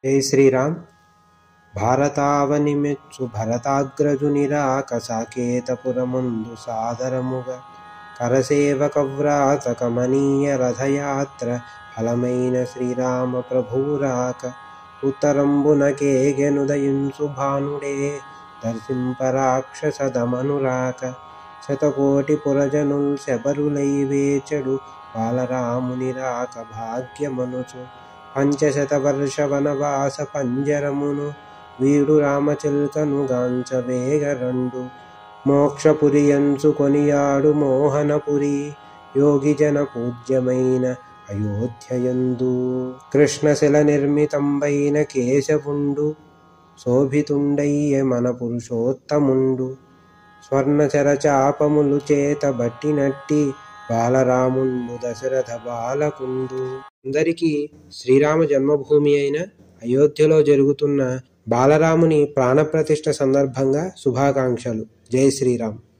జై శ్రీరామ్. భారతావని మెచ్చు భరతాగ్రజునిరాక సాకేతపురమందు సాదరముగా కరసేవకవ్రాత కమనీయ రథయాత్ర ఫలమైన శ్రీరామ ప్రభువురాక ఉత్తరంబునకేగెనుదయించు భానుడే దర్శింపరాక్షస దమనురాక శతకోటి పురజనుల్ శబరులై వేచెడు బాలరామునిరాక భాగ్యమనుచు పంచశత వర్ష వనవాస పంజరమును వీడు రామచిల్కను గాంచ వేగరండు మోక్షపురియంచు కొనియాడు మోహనపురి యోగి జన పూజ్యమైన అయోధ్యయందు కృష్ణశిల నిర్మితంబైన కేశవుండు శోభితుండయ్య మన పురుషోత్తముండు స్వర్ణచర చాపములు చేత బట్టినట్టి బాలరాముండు దశరథ బాలకుండు. అందరికీ శ్రీరామ జన్మభూమి అయిన అయోధ్యలో జరుగుతున్న బాలరాముని ప్రాణప్రతిష్ఠ సందర్భంగా శుభాకాంక్షలు. జై శ్రీరామ్.